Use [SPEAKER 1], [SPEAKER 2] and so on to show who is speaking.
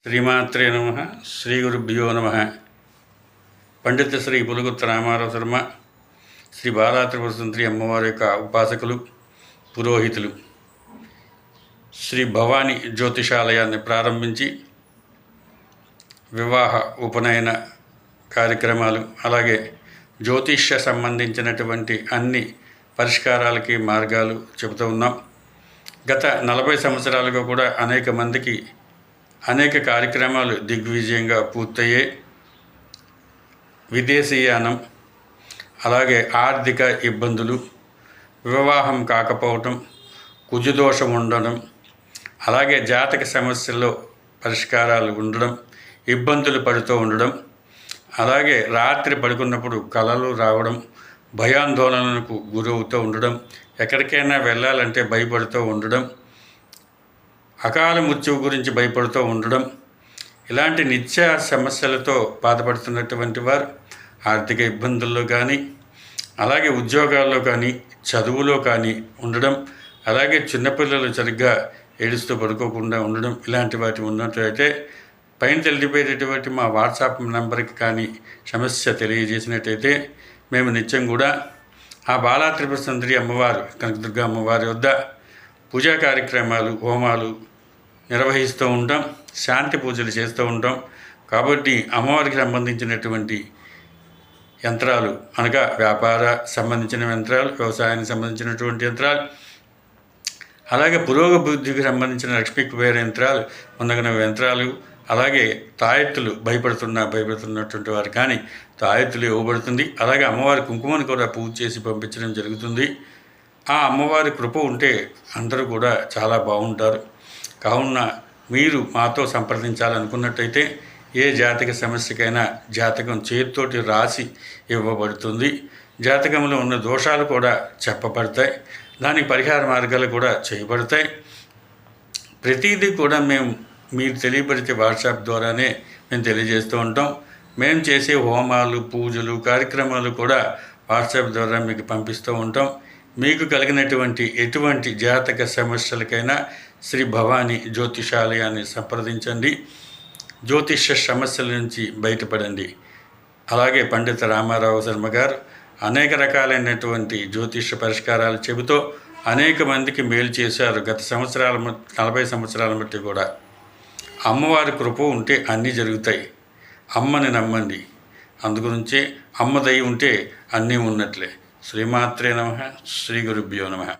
[SPEAKER 1] శ్రీమాత్రే నమ. శ్రీ గురుభ్యో నమ. పండిత శ్రీ పులుగుత్త రామారావు శర్మ శ్రీ బాలా త్రిపుర సుందరి అమ్మవారి యొక్క ఉపాసకులు, పురోహితులు శ్రీ భవానీ జ్యోతిషాలయాన్ని ప్రారంభించి వివాహ ఉపనయన కార్యక్రమాలు, అలాగే జ్యోతిష్య సంబంధించినటువంటి అన్ని పరిష్కారాలకి మార్గాలు చెబుతూ ఉన్నాం. గత 40 సంవత్సరాలుగా కూడా అనేక మందికి అనేక కార్యక్రమాలు దిగ్విజయంగా పూర్తయ్యే. విదేశీయానం, అలాగే ఆర్థిక ఇబ్బందులు, వివాహం కాకపోవటం, కుజదోషం ఉండడం, అలాగే జాతక సమస్యల్లో పరిష్కారాలు ఉండడం, ఇబ్బందులు పడుతూ ఉండడం, అలాగే రాత్రి పడుకున్నప్పుడు కలలు రావడం, భయాందోళనలకు గురవుతూ ఉండడం, ఎక్కడికైనా వెళ్ళాలంటే భయపడుతూ ఉండడం, అకాల మృత్యువు గురించి భయపడుతూ ఉండడం, ఇలాంటి నిత్య సమస్యలతో బాధపడుతున్నటువంటి వారు ఆర్థిక ఇబ్బందుల్లో కానీ, అలాగే ఉద్యోగాల్లో కానీ, చదువులో కానీ ఉండడం, అలాగే చిన్నపిల్లలు సరిగ్గా ఏడుస్తూ పడుకోకుండా ఉండడం, ఇలాంటి వాటి ఉన్నట్లయితే పైన తెలిపిపోయేటటువంటి మా వాట్సాప్ నెంబర్కి కానీ సమస్య తెలియజేసినట్టయితే మేము నిత్యం కూడా ఆ బాలా త్రిపుర సుందరి అమ్మవారు, కనకదుర్గ అమ్మవారి వద్ద పూజా కార్యక్రమాలు, హోమాలు నిర్వహిస్తూ ఉంటాం, శాంతి పూజలు చేస్తూ ఉంటాం. కాబట్టి అమ్మవారికి సంబంధించినటువంటి యంత్రాలు అనగా వ్యాపార సంబంధించిన యంత్రాలు, వ్యవసాయానికి సంబంధించినటువంటి యంత్రాలు, అలాగే పురోగబుద్ధికి సంబంధించిన లక్ష్మీ కుబేర యంత్రాలు, మొదలైన యంత్రాలు, అలాగే తాయెత్తులు భయపడుతున్నటువంటి వారు కానీ తాయెత్తులు ఇవ్వబడుతుంది. అలాగే అమ్మవారి కుంకుమను కూడా పూజ చేసి పంపించడం జరుగుతుంది. ఆ అమ్మవారి కృప ఉంటే అందరూ కూడా చాలా బాగుంటారు. కావున మీరు మాతో సంప్రదించాలనుకున్నట్టయితే ఏ జాతక సమస్యకైనా జాతకం చేతితోటి రాసి ఇవ్వబడుతుంది. జాతకంలో ఉన్న దోషాలు కూడా చెప్పబడతాయి, దానికి పరిహార మార్గాలు కూడా చేయబడతాయి. ప్రతిదీ కూడా మీరు తెలియపరిచే వాట్సాప్ ద్వారానే మేము తెలియజేస్తూ ఉంటాం. మేము చేసే హోమాలు, పూజలు, కార్యక్రమాలు కూడా వాట్సాప్ ద్వారా మీకు పంపిస్తూ ఉంటాం. మీకు కలిగినటువంటి ఎటువంటి జాతక సమస్యలకైనా శ్రీ భవానీ జ్యోతిషాలయాన్ని సంప్రదించండి. జ్యోతిష సమస్యల నుంచి బయటపడండి. అలాగే పండిత రామారావు శర్మ గారు అనేక రకాలైనటువంటి జ్యోతిష పరిష్కారాలు చెబుతూ అనేక మందికి మేలు చేశారు. గత 40 సంవత్సరాల బట్టి కూడా అమ్మవారి కృప ఉంటే అన్నీ జరుగుతాయి. అమ్మని నమ్మండి. అందుగురించే అమ్మ దయ ఉంటే అన్నీ ఉన్నట్లే. శ్రీమాత్రే నమః. శ్రీ గురుభ్యో నమః.